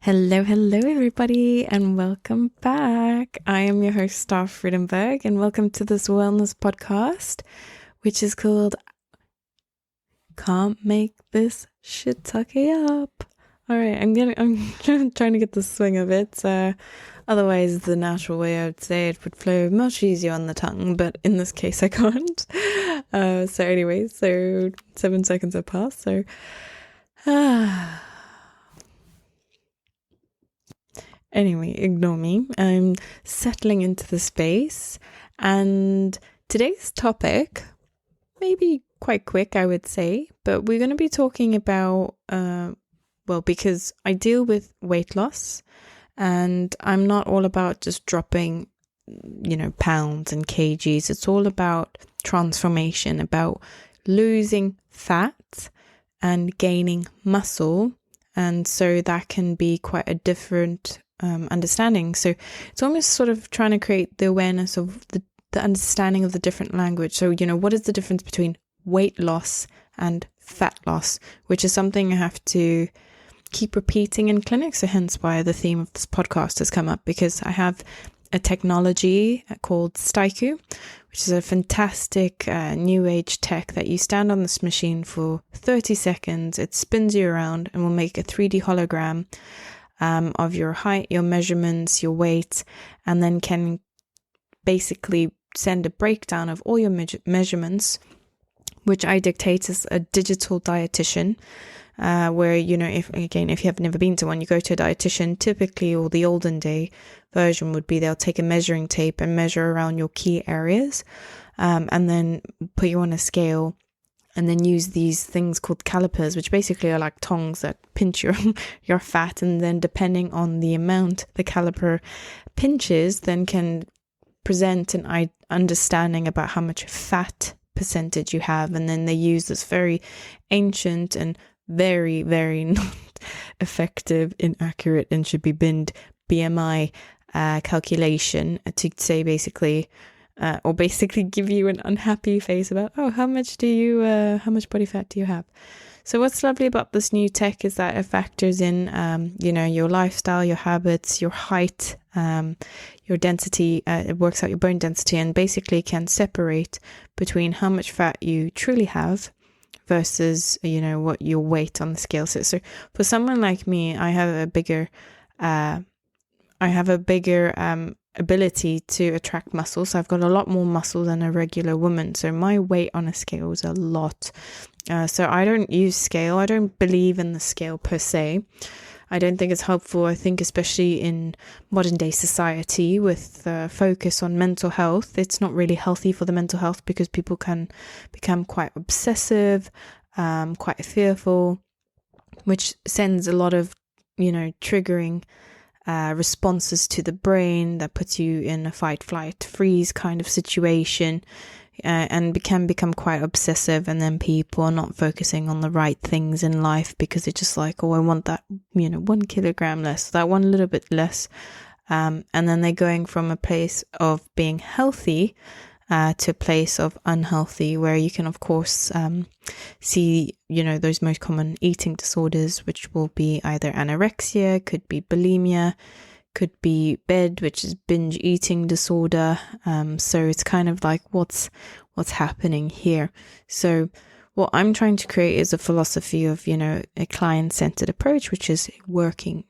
Hello, everybody, and welcome back. I am your host, Staff Friedenberg, and welcome to this wellness podcast, which is called Can't Make This Shiitake Up. All right, I'm trying to get the swing of it. Otherwise, the natural way I would say it would flow much easier on the tongue, but in this case, I can't. So 7 seconds have passed. Anyway, ignore me. I'm settling into the space, and today's topic may be quite quick, I would say, but we're going to be talking about, because I deal with weight loss, and I'm not all about just dropping, pounds and kgs. It's all about transformation, about losing fat and gaining muscle, and so that can be quite a different understanding. So it's almost sort of trying to create the awareness of the understanding of the different language. So, what is the difference between weight loss and fat loss, which is something I have to keep repeating in clinics. So hence why the theme of this podcast has come up, because I have a technology called Styku, which is a fantastic new age tech that you stand on this machine for 30 seconds. It spins you around and will make a 3D hologram of your height, your measurements, your weight, and then can basically send a breakdown of all your measurements, which I dictate as a digital dietitian, where, if you have never been to one, you go to a dietitian, typically, or the olden day version would be they'll take a measuring tape and measure around your key areas, and then put you on a scale, and then use these things called calipers, which basically are like tongs that pinch your fat. And then depending on the amount the caliper pinches, then can present an understanding about how much fat percentage you have. And then they use this very ancient and very, very not effective, inaccurate, and should be binned BMI calculation to say basically, or basically give you an unhappy face about, how much body fat do you have? So what's lovely about this new tech is that it factors in, your lifestyle, your habits, your height, your density. It works out your bone density and basically can separate between how much fat you truly have versus, what your weight on the scale says. So for someone like me, I have a bigger ability to attract muscle. So I've got a lot more muscle than a regular woman. So my weight on a scale is a lot. So I don't use scale. I don't believe in the scale per se. I don't think it's helpful. I think especially in modern day society with focus on mental health, it's not really healthy for the mental health, because people can become quite obsessive, quite fearful, which sends a lot of, triggering responses to the brain that puts you in a fight, flight, freeze kind of situation, and can become quite obsessive. And then people are not focusing on the right things in life because it's just like, I want that, 1 kilogram less, that one little bit less. And then they're going from a place of being healthy to a place of unhealthy, where you can, of course, see, those most common eating disorders, which will be either anorexia, could be bulimia, could be BED, which is binge eating disorder. So it's kind of like what's happening here. So what I'm trying to create is a philosophy of, a client-centered approach, which is working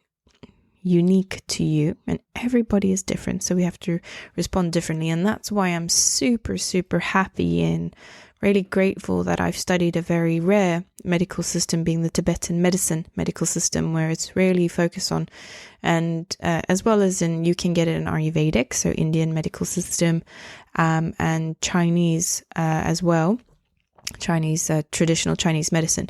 unique to you, and everybody is different, so we have to respond differently. And that's why I'm super, super happy and really grateful that I've studied a very rare medical system, being the Tibetan medicine medical system, where it's really focused on, and as well as you can get it in Ayurvedic, so Indian medical system, and Chinese as well, Chinese traditional Chinese medicine.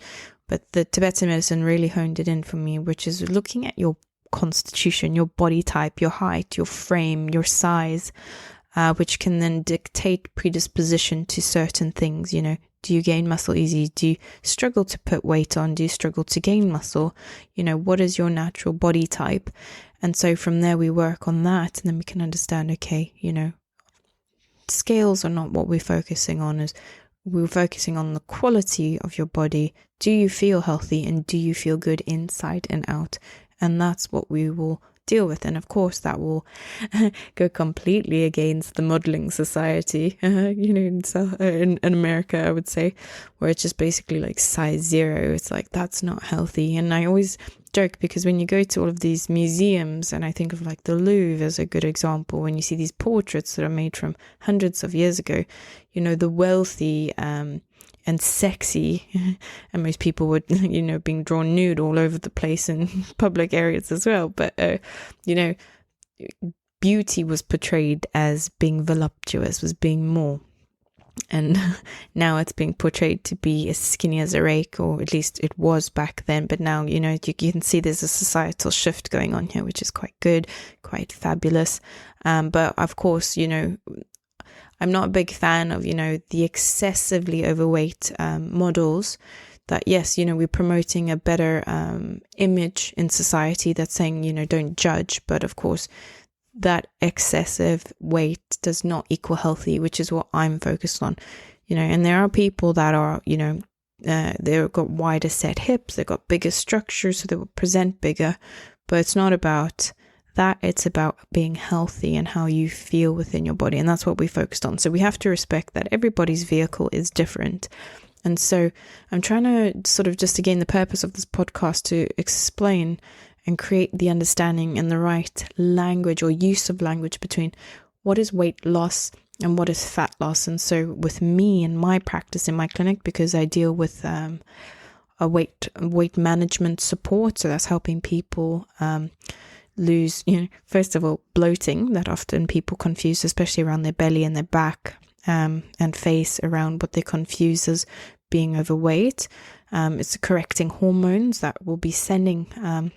But the Tibetan medicine really honed it in for me, which is looking at your constitution, your body type, your height, your frame, your size, which can then dictate predisposition to certain things. Do you gain muscle easy? Do you struggle to put weight on? Do you struggle to gain muscle? What is your natural body type? And so from there we work on that, and then we can understand, okay, scales are not what we're focusing on. Is we're focusing on the quality of your body. Do you feel healthy, and do you feel good inside and out? And that's what we will deal with. And of course, that will go completely against the modeling society, in America, I would say, where it's just basically like size 0. It's like, that's not healthy. And I always joke, because when you go to all of these museums, and I think of like the Louvre as a good example, when you see these portraits that are made from hundreds of years ago, the wealthy and sexy, and most people would, being drawn nude all over the place in public areas as well. But, beauty was portrayed as being voluptuous, was being more. And now it's being portrayed to be as skinny as a rake, or at least it was back then. But now, you can see there's a societal shift going on here, which is quite good, quite fabulous. But of course, I'm not a big fan of, the excessively overweight models that, yes, we're promoting a better image in society that's saying, don't judge. But of course, that excessive weight does not equal healthy, which is what I'm focused on, and there are people that are, they've got wider set hips, they've got bigger structures, so they will present bigger, but it's not about that. It's about being healthy and how you feel within your body. And that's what we focused on. So we have to respect that everybody's vehicle is different. And so I'm trying to sort of just, again, the purpose of this podcast to explain and create the understanding and the right language or use of language between what is weight loss and what is fat loss. And so with me and my practice in my clinic, because I deal with a weight management support, so that's helping people lose, first of all, bloating, that often people confuse, especially around their belly and their back and face, around what they confuse as being overweight. It's correcting hormones that will be sending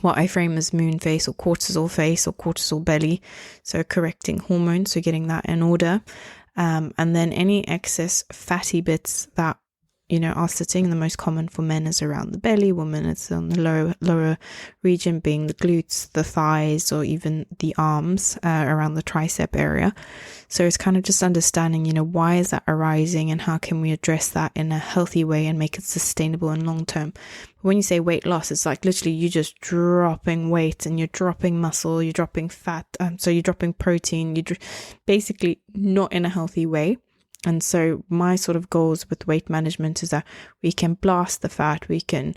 what I frame as moon face or cortisol belly. So correcting hormones, so getting that in order. And then any excess fatty bits that are sitting. The most common for men is around the belly. Women, it's on the lower region, being the glutes, the thighs, or even the arms, around the tricep area. So it's kind of just understanding, why is that arising and how can we address that in a healthy way and make it sustainable and long term. When you say weight loss, it's like literally you just dropping weight and you're dropping muscle, you're dropping fat, so you're dropping protein, you're basically not in a healthy way. And so my sort of goals with weight management is that we can blast the fat, we can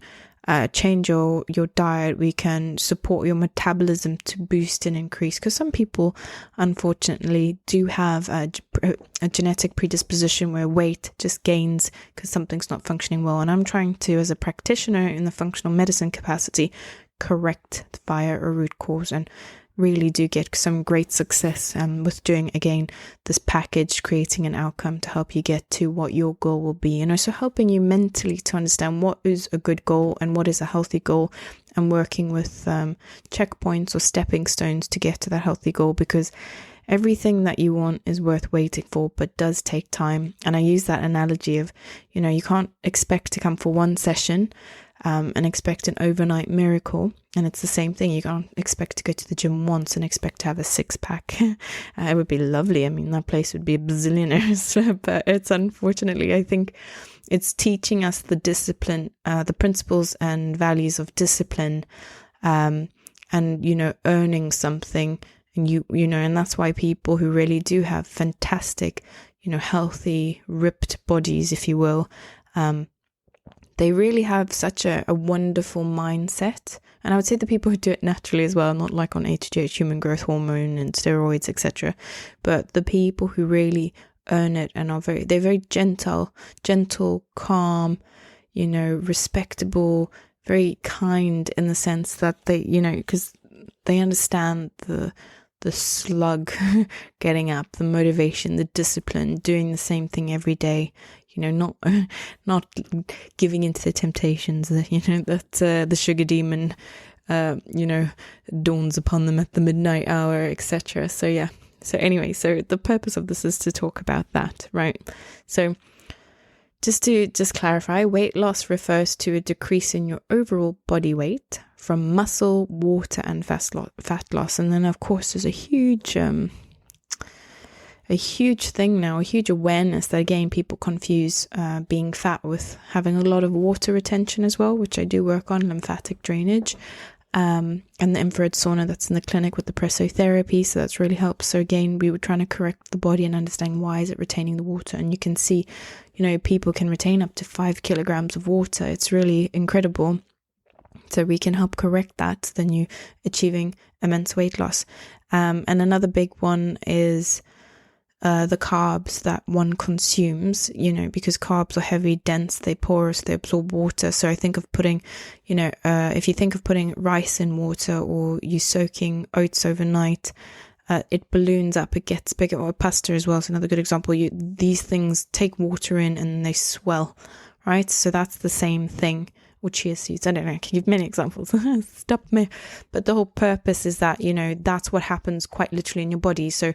change your diet, we can support your metabolism to boost and increase. Because some people, unfortunately, do have a genetic predisposition where weight just gains because something's not functioning well. And I'm trying to, as a practitioner in the functional medicine capacity, correct via a root cause, and really do get some great success with doing, again, this package, creating an outcome to help you get to what your goal will be. So helping you mentally to understand what is a good goal and what is a healthy goal, and working with checkpoints or stepping stones to get to that healthy goal, because everything that you want is worth waiting for, but does take time. And I use that analogy of, you can't expect to come for one session and expect an overnight miracle. And it's the same thing. You can't expect to go to the gym once and expect to have a 6-pack. It would be lovely. I mean, that place would be billionaires. But it's, unfortunately, I think it's teaching us the discipline, the principles and values of discipline, and, earning something. And and that's why people who really do have fantastic, healthy, ripped bodies, if you will, they really have such a wonderful mindset. And I would say the people who do it naturally as well, not like on HGH, human growth hormone and steroids, etc. But the people who really earn it and they're very gentle, calm, respectable, very kind, in the sense that they, because they understand the slug getting up, the motivation, the discipline, doing the same thing every day, not giving into the temptations that the sugar demon dawns upon them at the midnight hour, etc. So yeah, so anyway, so the purpose of this is to talk about that, right? So just to clarify, weight loss refers to a decrease in your overall body weight from muscle, water, and fat loss. And then, of course, there's a huge thing now, a huge awareness that, again, people confuse being fat with having a lot of water retention as well, which I do work on, lymphatic drainage. and the infrared sauna that's in the clinic with the pressotherapy. So that's really helped. So again, we were trying to correct the body and understand why is it retaining the water. And you can see, people can retain up to 5 kilograms of water. It's really incredible. So we can help correct that. Then you achieving immense weight loss. And another big one is the carbs that one consumes, because carbs are heavy, dense, they're porous, they absorb water. So I think of putting, if you think of putting rice in water or you soaking oats overnight, it balloons up, it gets bigger. Or pasta as well is another good example. These things take water in and they swell, right? So that's the same thing. Or chia seeds, I don't know, I can give many examples. Stop me. But the whole purpose is that, that's what happens quite literally in your body. So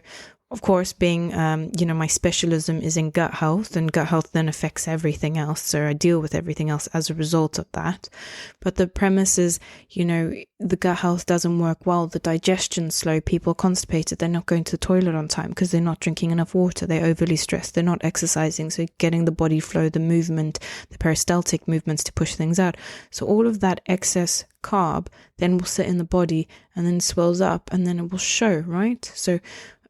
of course, being, my specialism is in gut health, and gut health then affects everything else. So I deal with everything else as a result of that. But the premise is, the gut health doesn't work well. The digestion's slow. People are constipated. They're not going to the toilet on time because they're not drinking enough water. They're overly stressed. They're not exercising. So getting the body flow, the movement, the peristaltic movements to push things out. So all of that excess carb then will sit in the body and then swells up and then it will show, right? So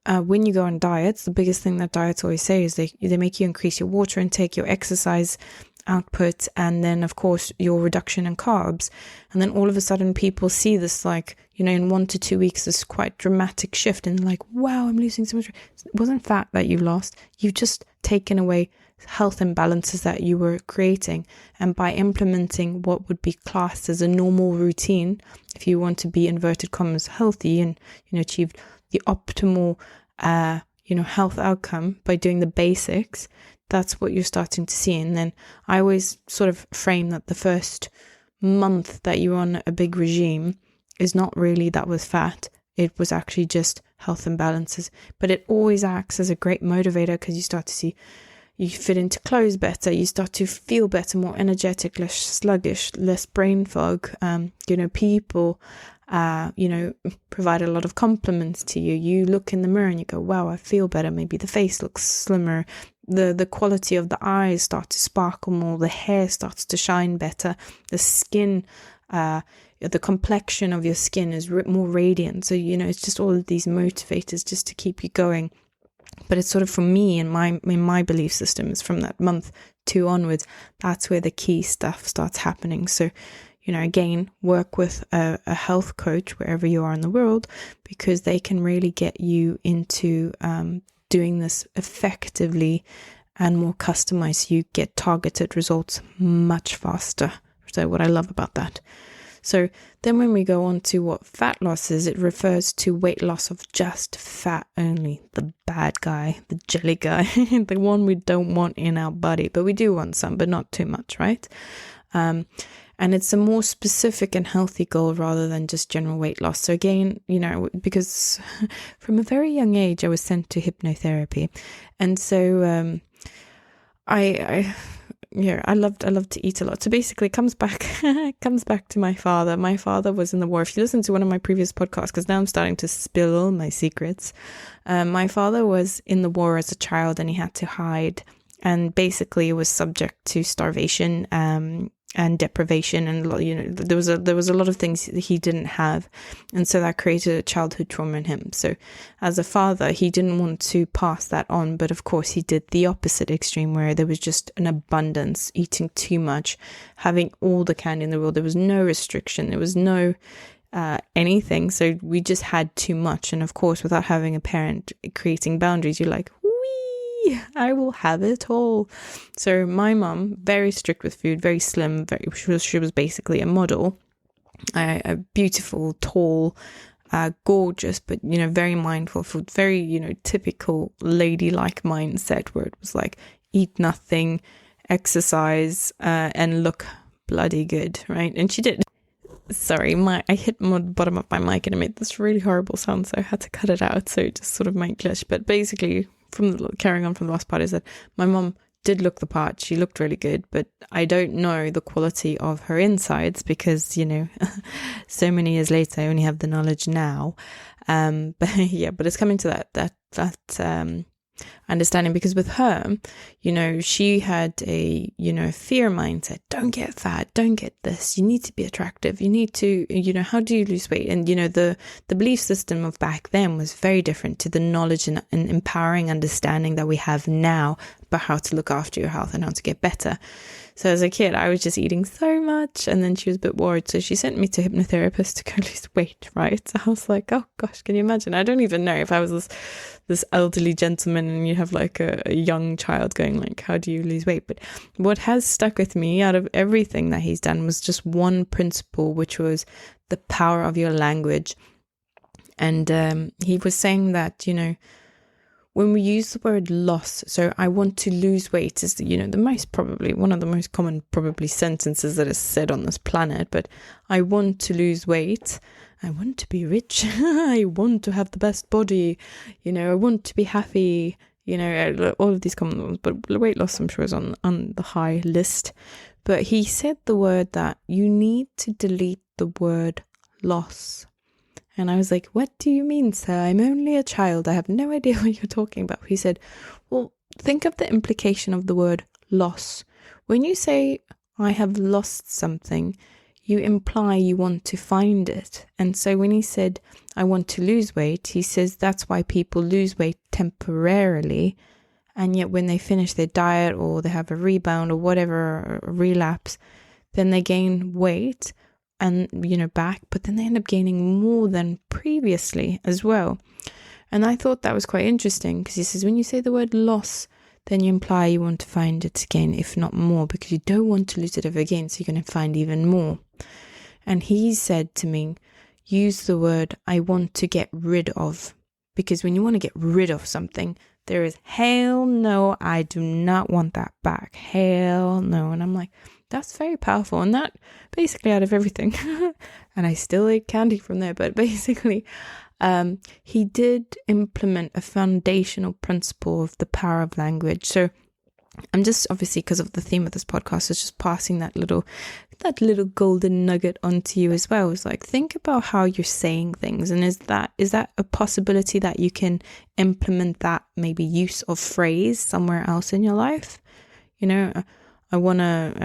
when you go on diets, the biggest thing that diets always say is they make you increase your water intake, your exercise output, and then of course your reduction in carbs. And then all of a sudden people see this in 1 to 2 weeks, this quite dramatic shift, and like, wow, I'm losing so much. It wasn't fat that you lost. You've just taken away health imbalances that you were creating. And by implementing what would be classed as a normal routine, if you want to be inverted commas healthy and achieve the optimal health outcome by doing the basics, that's what you're starting to see. And then I always sort of frame that the first month that you're on a big regime is not really that was fat. It was actually just health imbalances. But it always acts as a great motivator because you start to see you fit into clothes better, you start to feel better, more energetic, less sluggish, less brain fog. People provide a lot of compliments to you. You look in the mirror and you go, wow, I feel better. Maybe the face looks slimmer. The quality of the eyes start to sparkle more. The hair starts to shine better. The skin, the complexion of your skin is more radiant. So, it's just all of these motivators just to keep you going. But it's sort of, for me, in my belief system, is from that month 2 onwards, that's where the key stuff starts happening. So, again, work with a health coach wherever you are in the world, because they can really get you into doing this effectively and more customized. You get targeted results much faster. So what I love about that. So then when we go on to what fat loss is, it refers to weight loss of just fat only, the bad guy, the jelly guy, the one we don't want in our body, but we do want some, but not too much, right? And it's a more specific and healthy goal rather than just general weight loss. So again, because from a very young age, I was sent to hypnotherapy. And so I love to eat a lot. So basically it comes back to my father. My father was in the war. If you listen to one of my previous podcasts, because now I'm starting to spill all my secrets. My father was in the war as a child and he had to hide, and basically was subject to starvation and deprivation, and there was a lot of things that he didn't have, and so that created a childhood trauma in him. So as a father, he didn't want to pass that on, but of course he did the opposite extreme, where there was just an abundance, eating too much, having all the candy in the world. There was no restriction, there was no anything, so we just had too much. And of course, without having a parent creating boundaries, you're like, I will have it all. So my mum, very strict with food, very slim, she was basically a model, a beautiful, tall, gorgeous, but very mindful food, very typical ladylike mindset, where it was like eat nothing, exercise, and look bloody good, right? And she did. Sorry, I hit the bottom of my mic and it made this really horrible sound, so I had to cut it out, so it just sort of might glitch. But basically, carrying on from the last part, is that my mom did look the part. She looked really good, but I don't know the quality of her insides because, so many years later, I only have the knowledge now. But it's coming to that understanding, because with her, she had a, fear mindset. Don't get fat, don't get this, you need to be attractive, you need to, how do you lose weight? And, the belief system of back then was very different to the knowledge and empowering understanding that we have now about how to look after your health and how to get better. So as a kid, I was just eating so much, and then she was a bit worried. So she sent me to a hypnotherapist to go lose weight, right? So I was like, oh gosh, can you imagine? I don't even know if I was this elderly gentleman and you have like a young child going like, how do you lose weight? But what has stuck with me out of everything that he's done was just one principle, which was the power of your language. And he was saying that, when we use the word loss, so I want to lose weight is, the most probably one of the most common probably sentences that is said on this planet. But I want to lose weight. I want to be rich. I want to have the best body. I want to be happy. All of these common ones. But weight loss, I'm sure, is on the high list. But he said the word that you need to delete the word loss. And I was like, what do you mean, sir? I'm only a child. I have no idea what you're talking about. He said, well, think of the implication of the word loss. When you say, I have lost something, you imply you want to find it. And so when he said, I want to lose weight, he says that's why people lose weight temporarily. And yet when they finish their diet or they have a rebound or whatever, a relapse, then they gain weight and, back, but then they end up gaining more than previously as well. And I thought that was quite interesting, because he says, when you say the word loss, then you imply you want to find it again, if not more, because you don't want to lose it ever again. So you're going to find even more. And he said to me, use the word, I want to get rid of, because when you want to get rid of something, there is hell no, I do not want that back. Hell no. And I'm like, that's very powerful. And that basically out of everything, and I still ate candy from there, but basically he did implement a foundational principle of the power of language. So I'm just, obviously because of the theme of this podcast, is just passing that little golden nugget onto you as well. It's like, think about how you're saying things, and is that a possibility that you can implement that maybe use of phrase somewhere else in your life? I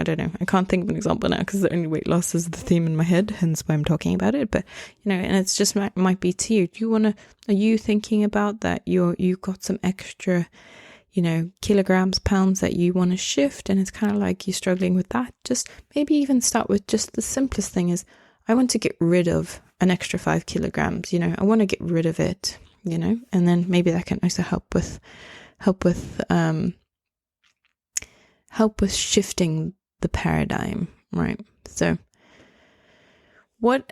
don't know, I can't think of an example now because the only weight loss is the theme in my head, hence why I'm talking about it. But, and it's just might be to you. Are you thinking about that you've got some extra, kilograms, pounds that you want to shift, and it's kind of like you're struggling with that? Just maybe even start with just the simplest thing is, I want to get rid of an extra 5 kilograms, I want to get rid of it, and then maybe that can also help with shifting the paradigm, right? So why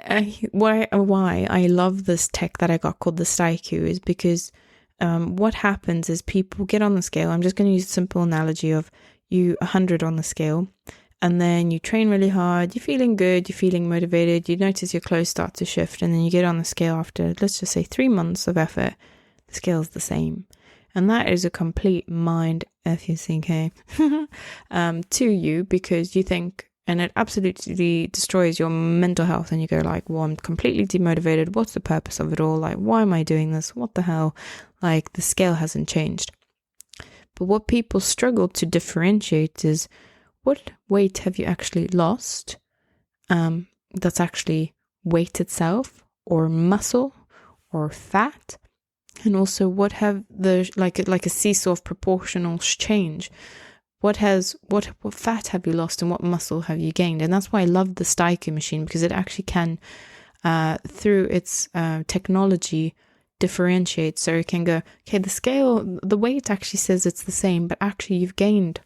I love this tech that I got called the Styku is because what happens is people get on the scale. I'm just going to use a simple analogy of you 100 on the scale, and then you train really hard, you're feeling good, you're feeling motivated, you notice your clothes start to shift, and then you get on the scale after, let's just say 3 months of effort, the scale's the same. And that is a complete mind FUCK to you, because you think, and it absolutely destroys your mental health, and you go like, well, I'm completely demotivated. What's the purpose of it all? Like, why am I doing this? What the hell? Like, the scale hasn't changed. But what people struggle to differentiate is, what weight have you actually lost? That's actually weight itself, or muscle, or fat. And also, what have like a seesaw of proportional change? What fat have you lost, and what muscle have you gained? And that's why I love the Styku machine, because it actually can, through its technology, differentiate. So it can go, okay, the weight actually says it's the same, but actually you've gained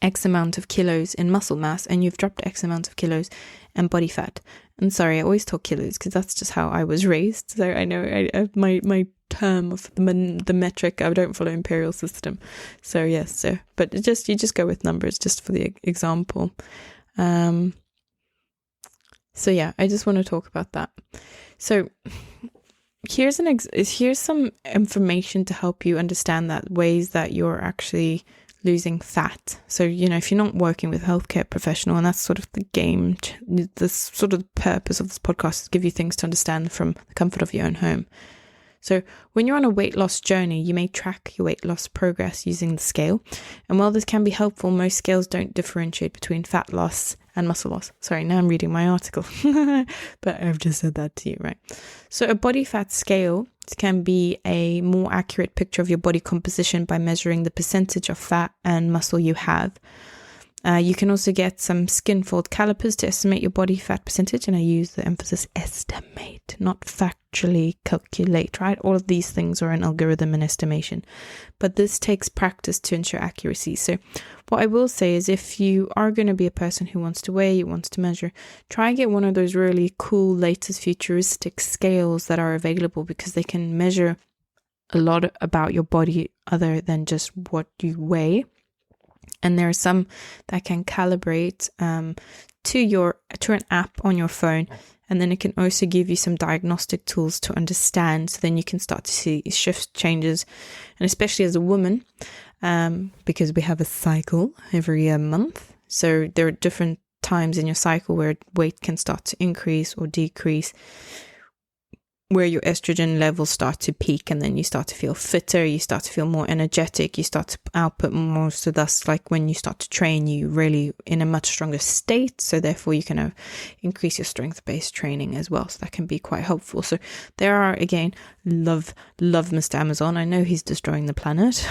X amount of kilos in muscle mass, and you've dropped X amount of kilos in body fat. And sorry, I always talk kilos because that's just how I was raised. So I know my term of the metric, I don't follow imperial system. So yes, but you just go with numbers just for the example. So yeah, I just want to talk about that. So here's some information to help you understand that ways that you're actually losing fat. So, if you're not working with a healthcare professional, and that's sort of the game, the sort of purpose of this podcast is to give you things to understand from the comfort of your own home. So when you're on a weight loss journey, you may track your weight loss progress using the scale. And while this can be helpful, most scales don't differentiate between fat loss and muscle loss. Sorry, now I'm reading my article, but I've just said that to you, right? So a body fat scale can be a more accurate picture of your body composition by measuring the percentage of fat and muscle you have. You can also get some skin fold calipers to estimate your body fat percentage, and I use the emphasis estimate, not factually calculate, right? All of these things are an algorithm and estimation, but this takes practice to ensure accuracy. So what I will say is, if you are going to be a person who wants to weigh, wants to measure, try and get one of those really cool, latest futuristic scales that are available, because they can measure a lot about your body other than just what you weigh. And there are some that can calibrate to an app on your phone, and then it can also give you some diagnostic tools to understand. So then you can start to see shift changes, and especially as a woman, because we have a cycle every month. So there are different times in your cycle where weight can start to increase or decrease, where your estrogen levels start to peak, and then you start to feel fitter, you start to feel more energetic, you start to output more. So that's like when you start to train, you really in a much stronger state. So therefore you can increase your strength-based training as well. So that can be quite helpful. So there are, again, love Mr. Amazon. I know he's destroying the planet.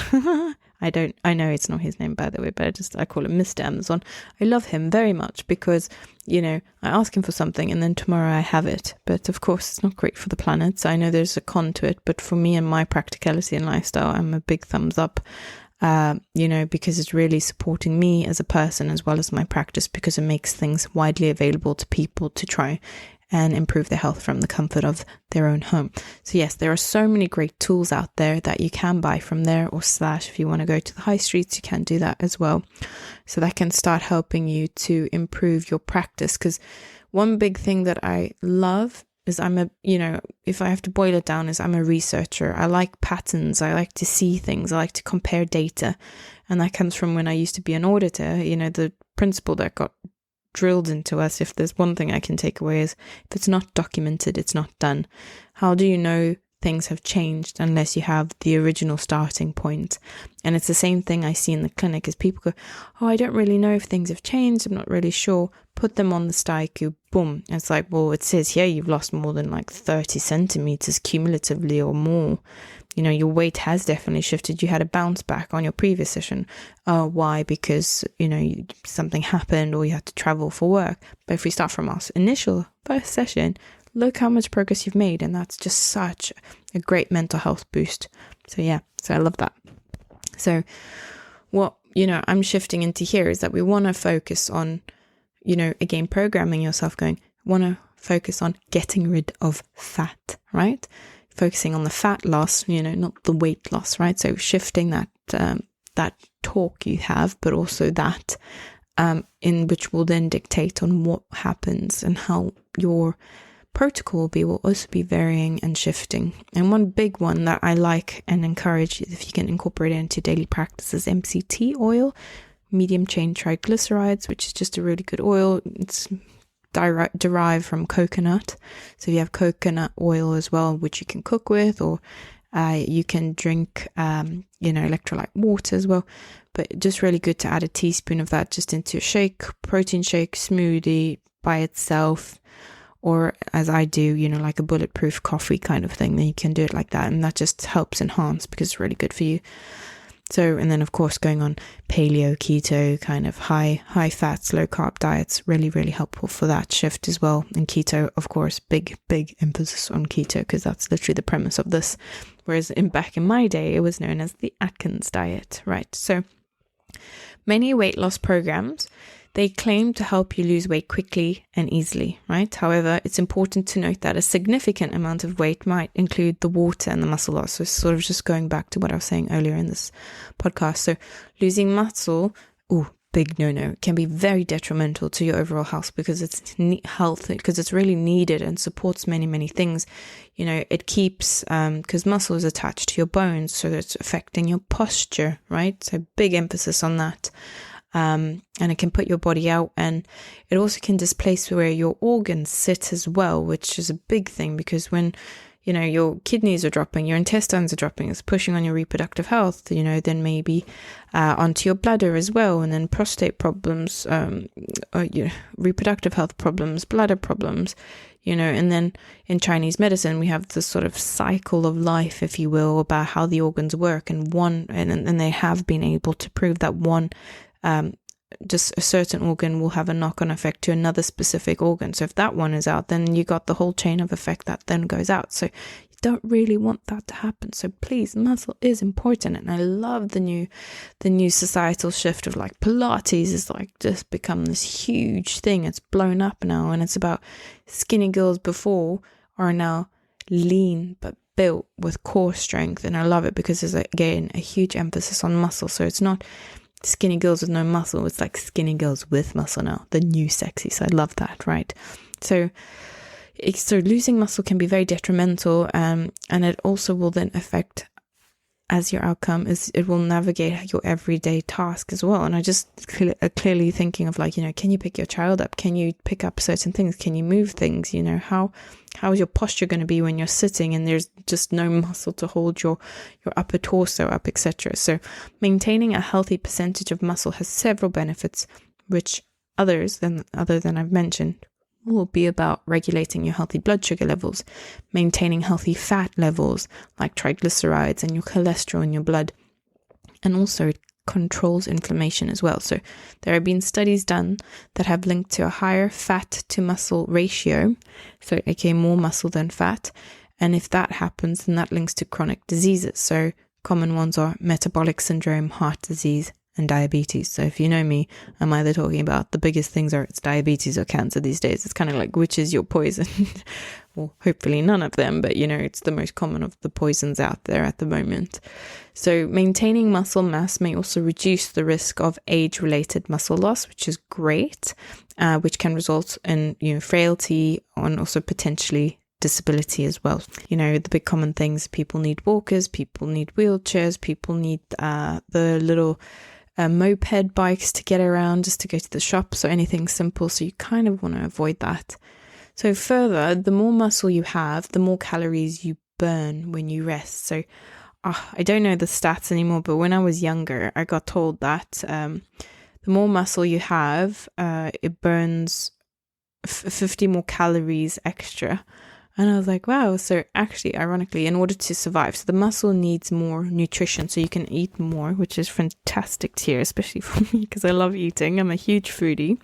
I know it's not his name, by the way, but I call him Mr. Amazon. I love him very much because, I ask him for something and then tomorrow I have it. But of course, it's not great for the planet. So I know there's a con to it. But for me and my practicality and lifestyle, I'm a big thumbs up, because it's really supporting me as a person as well as my practice, because it makes things widely available to people to try and improve their health from the comfort of their own home. So yes, there are so many great tools out there that you can buy from there, or if you want to go to the high streets, you can do that as well. So that can start helping you to improve your practice. Because one big thing that I love is if I have to boil it down, is I'm a researcher. I like patterns. I like to see things. I like to compare data. And that comes from when I used to be an auditor. The principle that got drilled into us, if there's one thing I can take away, is if it's not documented, it's not done. How do you know things have changed unless you have the original starting point? And it's the same thing I see in the clinic, is people go, oh, I don't really know if things have changed, I'm not really sure. Put them on the Styku, boom. It's like, well, it says here you've lost more than like 30 centimeters cumulatively or more. Your weight has definitely shifted. You had a bounce back on your previous session. Why? Because, something happened or you had to travel for work. But if we start from our initial first session, look how much progress you've made. And that's just such a great mental health boost. So I love that. So what, I'm shifting into here is that we want to focus on, again, programming yourself want to focus on getting rid of fat, right? Focusing on the fat loss, not the weight loss, right? So shifting that talk you have, but also that in which will then dictate on what happens and how your protocol will also be varying and shifting. And one big one that I like and encourage, if you can incorporate it into daily practice, is MCT oil, medium chain triglycerides, which is just a really good oil. It's derived from coconut. So you have coconut oil as well, which you can cook with, or you can drink, electrolyte water as well. But just really good to add a teaspoon of that just into a shake, protein shake, smoothie by itself, or as I do, like a bulletproof coffee kind of thing. Then you can do it like that, and that just helps enhance because it's really good for you. So, and then of course going on paleo, keto, kind of high fats, low carb diets, really, really helpful for that shift as well. And keto, of course, big emphasis on keto, because that's literally the premise of this. Whereas back in my day, it was known as the Atkins diet, right? So many weight loss programs, they claim to help you lose weight quickly and easily, right? However, it's important to note that a significant amount of weight might include the water and the muscle loss. So sort of just going back to what I was saying earlier in this podcast. So losing muscle, big no-no, can be very detrimental to your overall health, because it's really needed and supports many things. It keeps, because muscle is attached to your bones, so it's affecting your posture, right? So big emphasis on that. And it can put your body out, and it also can displace where your organs sit as well, which is a big thing, because when your kidneys are dropping, your intestines are dropping, it's pushing on your reproductive health, then maybe onto your bladder as well, and then prostate problems, reproductive health problems, bladder problems, and then in Chinese medicine, we have this sort of cycle of life, if you will, about how the organs work, and they have been able to prove that one, just a certain organ will have a knock-on effect to another specific organ. So if that one is out, then you got the whole chain of effect that then goes out. So you don't really want that to happen. So please, muscle is important. And I love the new societal shift of like Pilates is like just become this huge thing. It's blown up now, and it's about skinny girls before are now lean but built with core strength. And I love it because there's again a huge emphasis on muscle. So it's not skinny girls with no muscle, it's like skinny girls with muscle now, the new sexy. So I love that, right? So losing muscle can be very detrimental, and it also will then affect, as your outcome is, it will navigate your everyday task as well. And I just clearly thinking of like, can you pick your child up? Can you pick up certain things? Can you move things? How is your posture going to be when you're sitting and there's just no muscle to hold your upper torso up, etc. So maintaining a healthy percentage of muscle has several benefits, which other than I've mentioned will be about regulating your healthy blood sugar levels, maintaining healthy fat levels like triglycerides and your cholesterol in your blood, and also it controls inflammation as well. So there have been studies done that have linked to a higher fat to muscle ratio, so aka more muscle than fat, and if that happens, then that links to chronic diseases. So common ones are metabolic syndrome, heart disease, and diabetes. So if you know me, I'm either talking about the biggest things are it's diabetes or cancer these days. It's kind of like, which is your poison? Well, hopefully none of them, but it's the most common of the poisons out there at the moment. So maintaining muscle mass may also reduce the risk of age-related muscle loss, which is great, which can result in frailty and also potentially disability as well. The big common things: people need walkers, people need wheelchairs, people need the little moped bikes to get around, just to go to the shop. So anything simple. So you kind of want to avoid that. So further, the more muscle you have, the more calories you burn when you rest. So I don't know the stats anymore, but when I was younger, I got told that the more muscle you have, it burns 50 more calories extra. And I was like, wow. So actually, ironically, in order to survive, so the muscle needs more nutrition, so you can eat more, which is fantastic to hear, especially for me, because I love eating. I'm a huge foodie.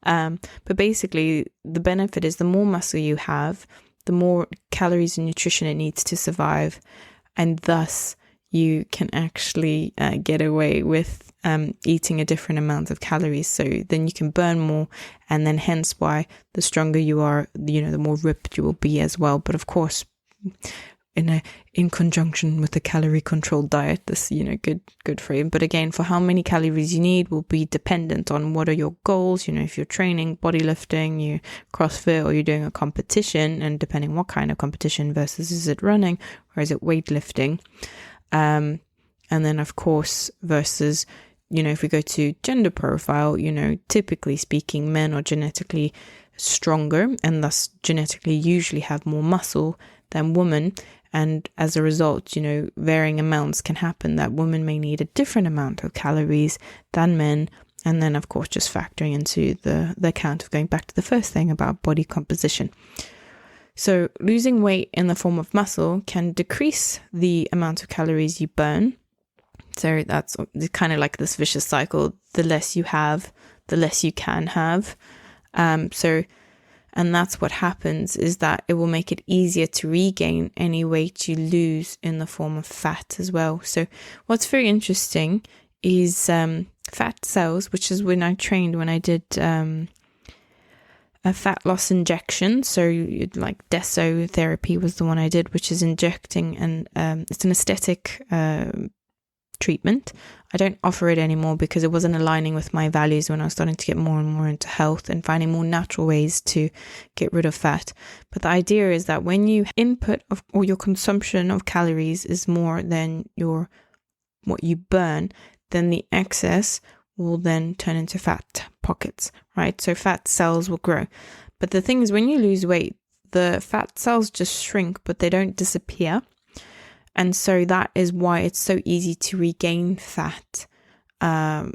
But basically, the benefit is the more muscle you have, the more calories and nutrition it needs to survive. And thus, you can actually get away with eating a different amount of calories. So then you can burn more, and then hence why the stronger you are, the more ripped you will be as well. But of course, in conjunction with the calorie controlled diet, this good for you. But again, for how many calories you need will be dependent on what are your goals. If you're training bodylifting, you CrossFit, or you're doing a competition, and depending what kind of competition versus is it running or is it weightlifting. And then of course versus, if we go to gender profile, typically speaking, men are genetically stronger and thus genetically usually have more muscle than women. And as a result, varying amounts can happen that women may need a different amount of calories than men. And then of course, just factoring into the account of going back to the first thing about body composition. So losing weight in the form of muscle can decrease the amount of calories you burn. So that's kind of like this vicious cycle. The less you have, the less you can have. And that's what happens, is that it will make it easier to regain any weight you lose in the form of fat as well. So what's very interesting is fat cells, which is when I did a fat loss injection. So like deso therapy was the one I did, which is injecting, and it's an aesthetic treatment. I don't offer it anymore because it wasn't aligning with my values when I was starting to get more and more into health and finding more natural ways to get rid of fat. But the idea is that when you input or your consumption of calories is more than what you burn, then the excess will then turn into fat pockets, right? So fat cells will grow. But the thing is, when you lose weight, the fat cells just shrink, but they don't disappear. And so that is why it's so easy to regain fat, when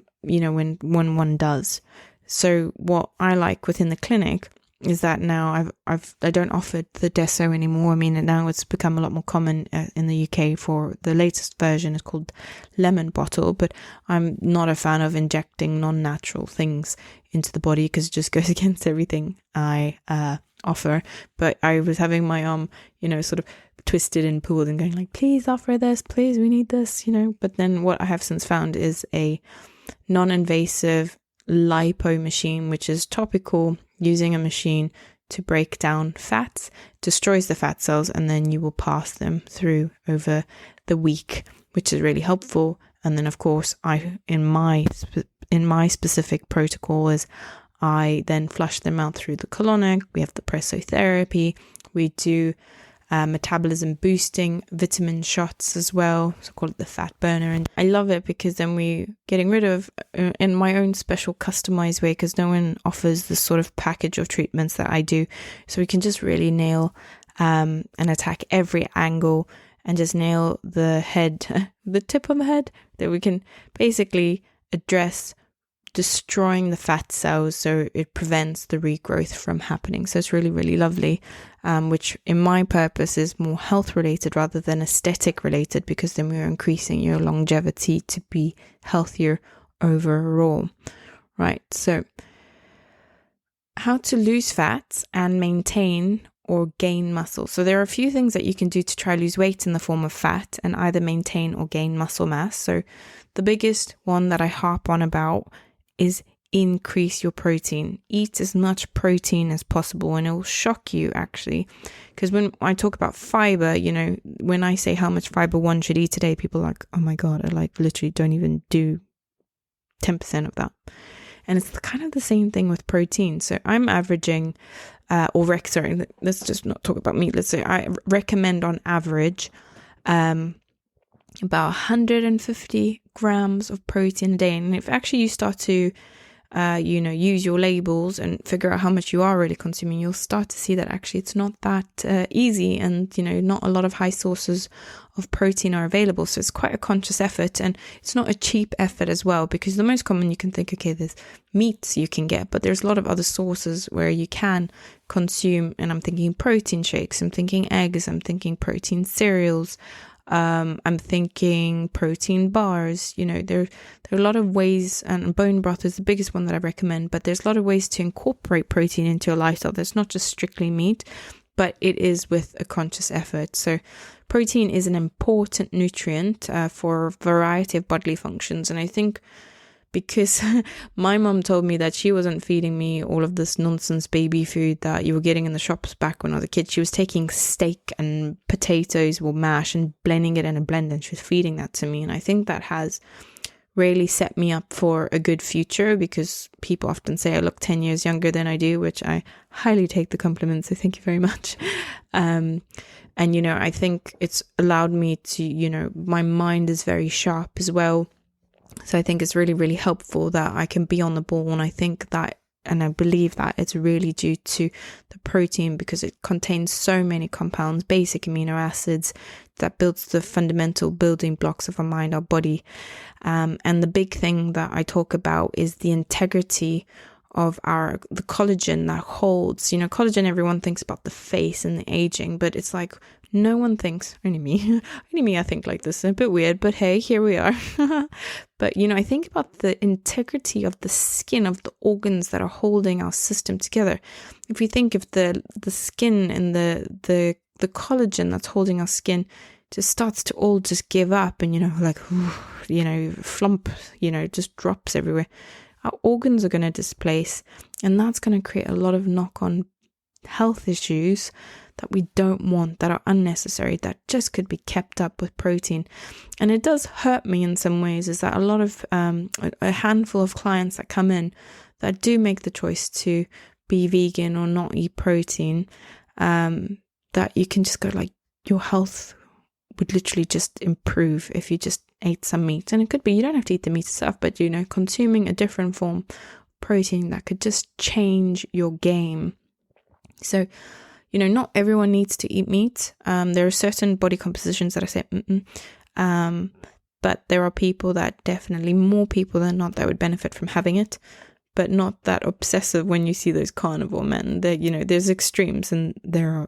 one does. So what I like within the clinic is that now I don't offer the Deso anymore. I mean, now it's become a lot more common in the UK. For the latest version is called lemon bottle, but I'm not a fan of injecting non-natural things into the body because it just goes against everything I offer. But I was having my arm, sort of twisted and pulled and going like, please offer this, please, we need this, But then what I have since found is a non-invasive lipo machine, which is topical, using a machine to break down fats, destroys the fat cells, and then you will pass them through over the week, which is really helpful. And then of course in my specific protocol is I then flush them out through the colonic. We have the pressotherapy, we do metabolism boosting vitamin shots as well, so call it the fat burner. And I love it because then we're getting rid of, in my own special customized way, because no one offers this sort of package of treatments that I do, so we can just really nail and attack every angle and just nail the head, the tip of the head, that we can basically address destroying the fat cells so it prevents the regrowth from happening. So it's really, really lovely, which in my purpose is more health related rather than aesthetic related, because then we're increasing your longevity to be healthier overall. Right, so how to lose fat and maintain or gain muscle. So there are a few things that you can do to try lose weight in the form of fat and either maintain or gain muscle mass. So the biggest one that I harp on about is increase your protein. Eat as much protein as possible, and it will shock you actually, because when I talk about fiber, when I say how much fiber one should eat a day, people are like, oh my god, I literally don't even do 10% of that. And it's kind of the same thing with protein. So I'm averaging let's just not talk about meat. Let's say I recommend on average about 150 grams of protein a day. And if actually you start to use your labels and figure out how much you are really consuming, you'll start to see that actually it's not that easy, and not a lot of high sources of protein are available. So it's quite a conscious effort, and it's not a cheap effort as well, because the most common you can think, okay, there's meats you can get, but there's a lot of other sources where you can consume. And I'm thinking protein shakes, I'm thinking eggs, I'm thinking protein cereals, I'm thinking protein bars. There are a lot of ways, and bone broth is the biggest one that I recommend, but there's a lot of ways to incorporate protein into your lifestyle. That's not just strictly meat, but it is with a conscious effort. So protein is an important nutrient for a variety of bodily functions. And I think because my mom told me that she wasn't feeding me all of this nonsense baby food that you were getting in the shops back when I was a kid. She was taking steak and potatoes or mash and blending it in a blender, and she was feeding that to me. And I think that has really set me up for a good future, because people often say I look 10 years younger than I do, which I highly take the compliment, so thank you very much. And I think it's allowed me to, my mind is very sharp as well. So I think it's really, really helpful that I can be on the ball. And I think that, and I believe that it's really due to the protein, because it contains so many compounds, basic amino acids, that builds the fundamental building blocks of our mind, our body. And the big thing that I talk about is the integrity of the collagen that holds, collagen, everyone thinks about the face and the aging, but it's like, no one thinks, only me, I think like this, a bit weird, but hey, here we are. But, I think about the integrity of the skin, of the organs that are holding our system together. If you think of the skin and the collagen that's holding our skin just starts to all just give up and, flump, just drops everywhere, our organs are going to displace, and that's going to create a lot of knock-on health issues that we don't want, that are unnecessary, that just could be kept up with protein. And it does hurt me in some ways, is that a lot of a handful of clients that come in that do make the choice to be vegan or not eat protein, that you can just go like, your health would literally just improve if you just ate some meat. And it could be, you don't have to eat the meat itself, but consuming a different form of protein that could just change your game. So not everyone needs to eat meat. There are certain body compositions that I say, but there are people that definitely, more people than not, that would benefit from having it, but not that obsessive when you see those carnivore men. That, there's extremes, and there are,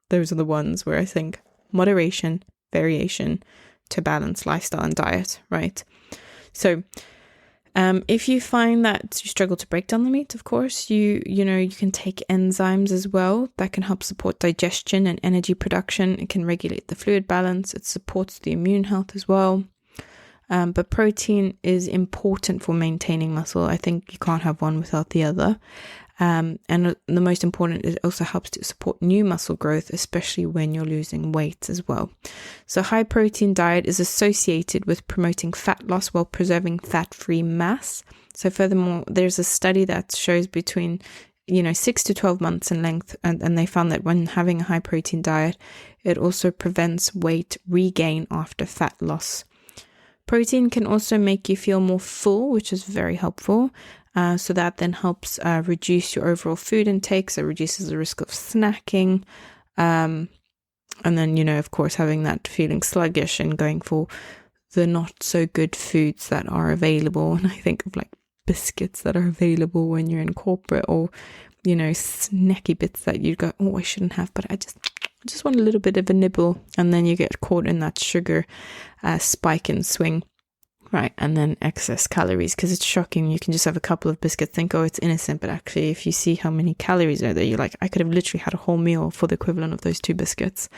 those are the ones where I think moderation, variation to balance lifestyle and diet, right? So if you find that you struggle to break down the meat, of course, you can take enzymes as well that can help support digestion and energy production. It can regulate the fluid balance. It supports the immune health as well. But protein is important for maintaining muscle. I think you can't have one without the other. And the most important, it also helps to support new muscle growth, especially when you're losing weight as well. So high protein diet is associated with promoting fat loss while preserving fat-free mass. So furthermore, there's a study that shows between 6 to 12 months in length, and they found that when having a high protein diet, it also prevents weight regain after fat loss. Protein can also make you feel more full, which is very helpful. So that then helps reduce your overall food intake, so it reduces the risk of snacking. And then, of course, having that feeling sluggish and going for the not so good foods that are available. And I think of like biscuits that are available when you're in corporate, or, snacky bits that you go, oh, I shouldn't have, but I just want a little bit of a nibble. And then you get caught in that sugar spike and swing. Right, and then excess calories, because it's shocking. You can just have a couple of biscuits, think, oh, it's innocent, but actually if you see how many calories are there, you're like, I could have literally had a whole meal for the equivalent of those 2 biscuits.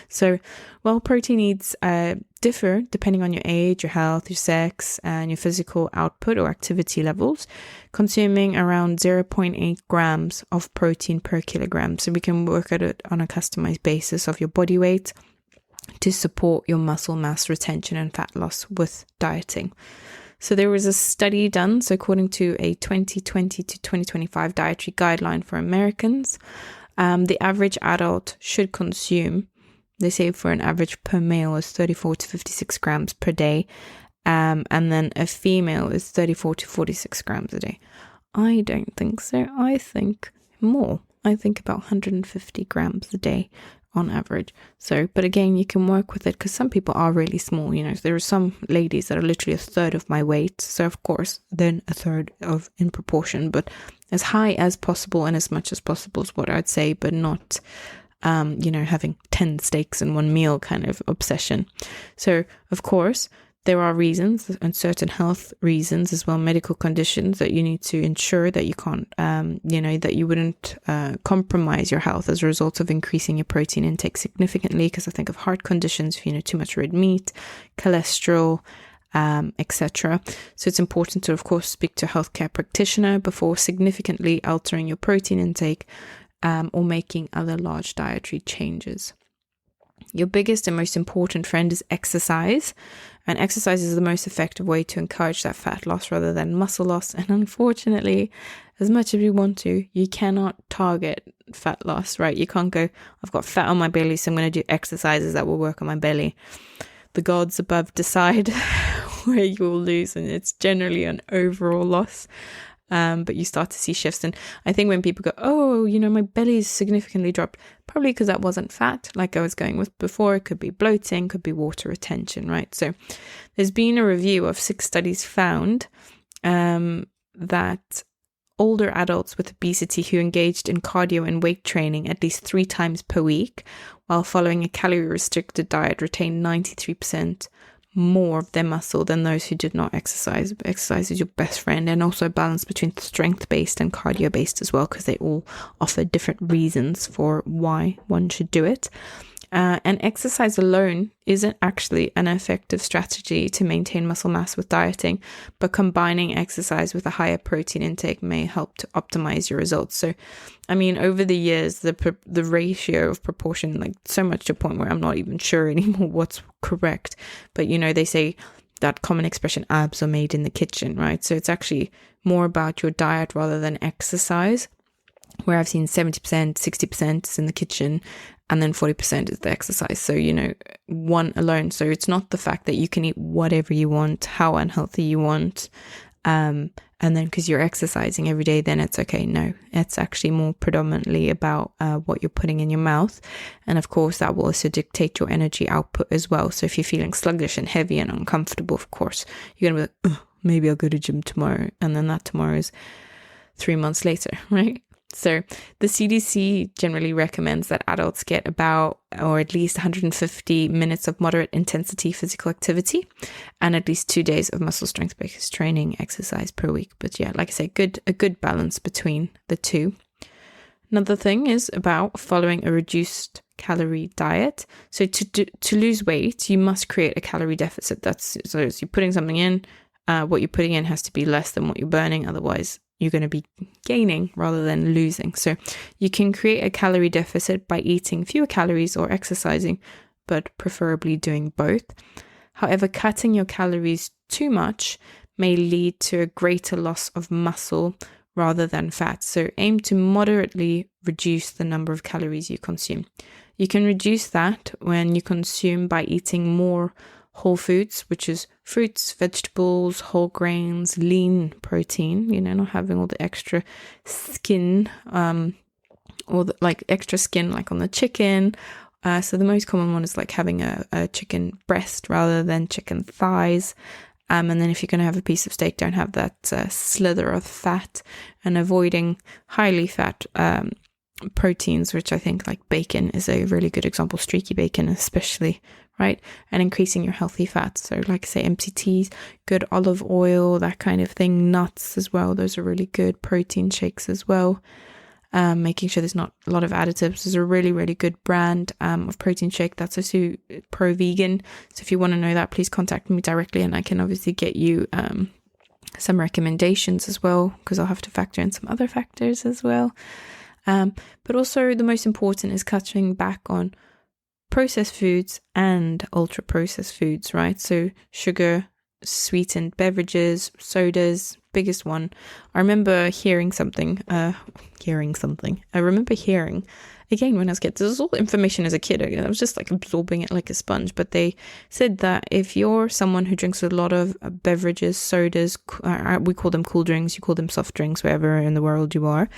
So while protein needs differ depending on your age, your health, your sex, and your physical output or activity levels, consuming around 0.8 grams of protein per kilogram. So we can work at it on a customized basis of your body weight to support your muscle mass retention and fat loss with dieting. So there was a study done. So according to a 2020 to 2025 dietary guideline for Americans, the average adult should consume, they say for an average per male is 34 to 56 grams per day. And then a female is 34 to 46 grams a day. I don't think so. I think more. I think about 150 grams a day on average. So, but again, you can work with it because some people are really small. There are some ladies that are literally a third of my weight. So of course, then a third of in proportion, but as high as possible and as much as possible is what I'd say, but not, having 10 steaks in one meal kind of obsession. So of course, there are reasons and certain health reasons as well, medical conditions that you need to ensure that you can't, that you wouldn't compromise your health as a result of increasing your protein intake significantly. Because I think of heart conditions, too much red meat, cholesterol, etc. So it's important to, of course, speak to a healthcare practitioner before significantly altering your protein intake or making other large dietary changes. Your biggest and most important friend is exercise. And exercise is the most effective way to encourage that fat loss rather than muscle loss. And unfortunately, as much as we want to, you cannot target fat loss, right? You can't go, I've got fat on my belly, so I'm going to do exercises that will work on my belly. The gods above decide where you will lose, and it's generally an overall loss. But you start to see shifts. And I think when people go, oh, my belly's significantly dropped, probably because that wasn't fat, like I was going with before. It could be bloating, could be water retention, right? So there's been a review of 6 studies found that older adults with obesity who engaged in cardio and weight training at least 3 times per week while following a calorie-restricted diet retained 93% more of their muscle than those who did not exercise. But exercise is your best friend, and also a balance between strength-based and cardio-based as well, because they all offer different reasons for why one should do it. And exercise alone isn't actually an effective strategy to maintain muscle mass with dieting, but combining exercise with a higher protein intake may help to optimize your results. So, over the years, the ratio of proportion, like so much to a point where I'm not even sure anymore what's correct. But, they say that common expression, abs are made in the kitchen, right? So it's actually more about your diet rather than exercise, where I've seen 70%, 60% is in the kitchen, and then 40% is the exercise. So, one alone. So it's not the fact that you can eat whatever you want, how unhealthy you want. And then because you're exercising every day, then it's okay. No, it's actually more predominantly about what you're putting in your mouth. And of course, that will also dictate your energy output as well. So if you're feeling sluggish and heavy and uncomfortable, of course, you're going to be like, maybe I'll go to gym tomorrow. And then that tomorrow is 3 months later, right? So the CDC generally recommends that adults get about or at least 150 minutes of moderate intensity physical activity and at least 2 days of muscle strength based training exercise per week. But yeah, like I say, a good balance between the two. Another thing is about following a reduced calorie diet. So to lose weight, you must create a calorie deficit. So you're putting something in, what you're putting in has to be less than what you're burning. Otherwise, you're going to be gaining rather than losing. So you can create a calorie deficit by eating fewer calories or exercising, but preferably doing both. However, cutting your calories too much may lead to a greater loss of muscle rather than fat. So aim to moderately reduce the number of calories you consume. You can reduce that when you consume by eating more whole foods, which is fruits, vegetables, whole grains, lean protein, not having all the extra skin, or extra skin like on the chicken. So the most common one is like having a chicken breast rather than chicken thighs. And then if you're going to have a piece of steak, don't have that slither of fat, and avoiding highly fat proteins, which I think like bacon is a really good example, streaky bacon especially, right? And increasing your healthy fats. So like I say, MCTs, good olive oil, that kind of thing. Nuts as well. Those are really good. Protein shakes as well. Making sure there's not a lot of additives. There's a really, really good brand of protein shake that's also pro-vegan. So if you want to know that, please contact me directly and I can obviously get you some recommendations as well, because I'll have to factor in some other factors as well. But also the most important is cutting back on processed foods and ultra processed foods, right? So sugar, sweetened beverages, sodas, biggest one. I remember hearing something. I remember hearing, again, when I was a kid, this was all information as a kid. I was just like absorbing it like a sponge. But they said that if you're someone who drinks a lot of beverages, sodas, we call them cool drinks, you call them soft drinks, wherever in the world you are.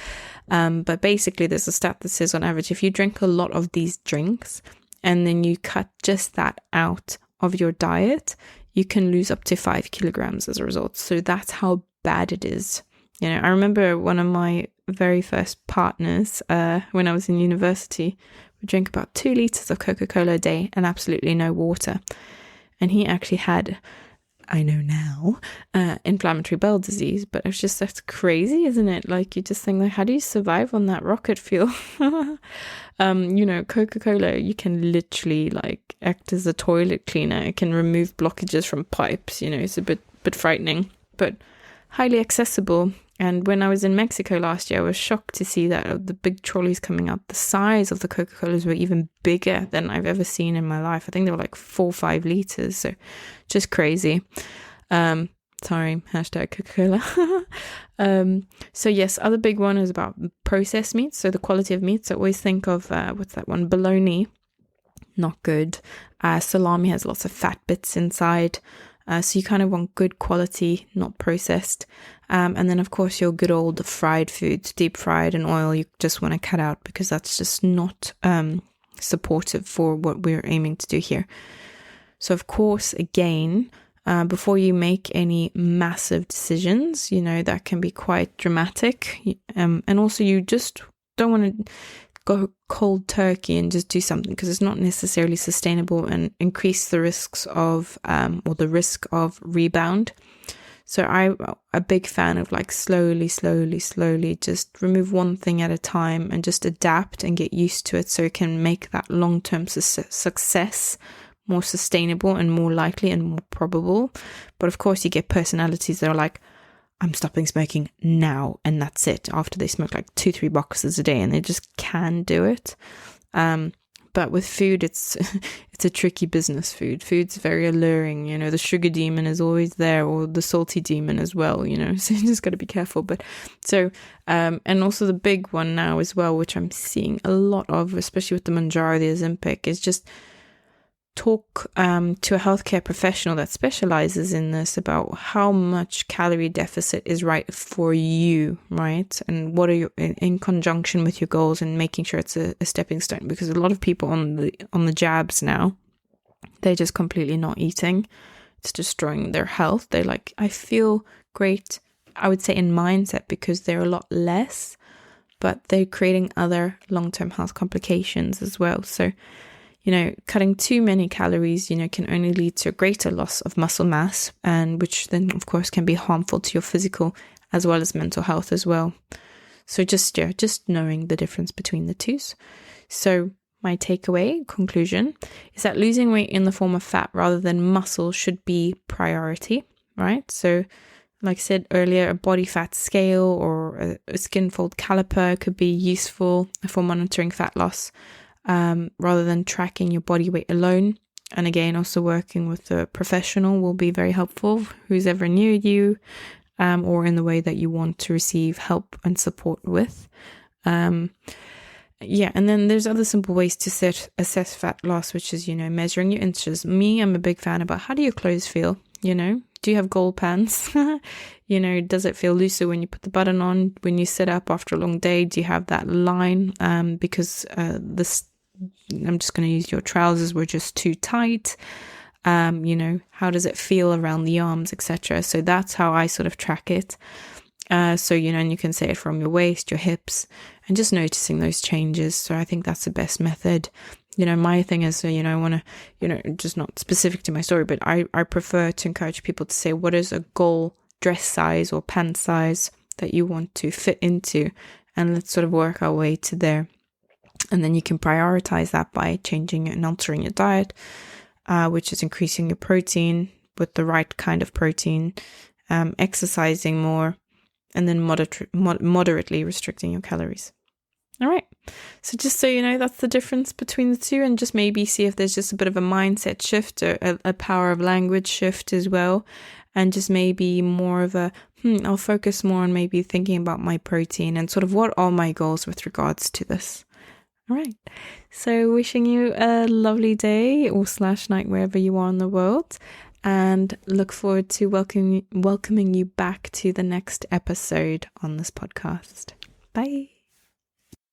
But basically, there's a stat that says on average, if you drink a lot of these drinks and then you cut just that out of your diet, you can lose up to 5 kilograms as a result. So that's how bad it is. I remember one of my very first partners, when I was in university, would drink about 2 liters of Coca-Cola a day and absolutely no water. And he actually had, I know now, inflammatory bowel disease, but it's just, that's crazy, isn't it? Like, you just think, like, how do you survive on that rocket fuel? Coca-Cola, you can literally like act as a toilet cleaner. It can remove blockages from pipes. It's a bit frightening, but highly accessible. And when I was in Mexico last year, I was shocked to see that the big trolleys coming out, the size of the Coca-Colas were even bigger than I've ever seen in my life. I think they were like 4 or 5 liters. So just crazy. Sorry, hashtag Coca-Cola. So yes, other big one is about processed meats. So the quality of meats. I always think of, what's that one? Bologna. Not good. Salami has lots of fat bits inside. So you kind of want good quality, not processed. And then, of course, your good old fried foods, deep fried and oil, you just want to cut out because that's just not supportive for what we're aiming to do here. So, of course, again, before you make any massive decisions, that can be quite dramatic. And also you just don't want to go cold turkey and just do something because it's not necessarily sustainable and increase the risks of, or the risk of rebound. So I'm a big fan of like slowly, just remove one thing at a time and just adapt and get used to it so it can make that long-term success more sustainable and more likely and more probable. But of course you get personalities that are like, I'm stopping smoking now and that's it, after they smoke like 2-3 boxes a day and they just can do it. But with food, it's a tricky business. Food's very alluring, the sugar demon is always there, or the salty demon as well, so you just got to be careful. But so, and also the big one now as well, which I'm seeing a lot of, especially with the Manjaro, the Ozempic, is just talk to a healthcare professional that specializes in this about how much calorie deficit is right for you, right? And what are you in conjunction with your goals, and making sure it's a stepping stone, because a lot of people on the jabs now, they're just completely not eating. It's destroying their health. They're like, I feel great, I would say, in mindset, because they're a lot less, but they're creating other long-term health complications as well. So, cutting too many calories, can only lead to a greater loss of muscle mass, and which then, of course, can be harmful to your physical as well as mental health as well. So just knowing the difference between the two. So my takeaway conclusion is that losing weight in the form of fat rather than muscle should be priority, right? So like I said earlier, a body fat scale or a skin fold caliper could be useful for monitoring fat loss, rather than tracking your body weight alone. And again, also working with a professional will be very helpful, who's ever near you, or in the way that you want to receive help and support with. And then there's other simple ways to assess fat loss, which is, measuring your inches. I'm a big fan about, how do your clothes feel? Do you have gold pants? Does it feel looser when you put the button on? When you sit up after a long day, do you have that line? Because I'm just going to use your trousers were just too tight. How does it feel around the arms, etc. So that's how I sort of track it. And you can say it from your waist, your hips, and just noticing those changes. So I think that's the best method. My thing is, I want to, just not specific to my story, but I prefer to encourage people to say, what is a goal dress size or pant size that you want to fit into? And let's sort of work our way to there. And then you can prioritize that by changing and altering your diet, which is increasing your protein with the right kind of protein, exercising more, and then moderately restricting your calories. All right. So just so you know, that's the difference between the two, and just maybe see if there's just a bit of a mindset shift or a power of language shift as well. And just maybe more of I'll focus more on maybe thinking about my protein and sort of what are my goals with regards to this. All right. So wishing you a lovely day or /night wherever you are in the world, and look forward to welcoming you back to the next episode on this podcast. Bye.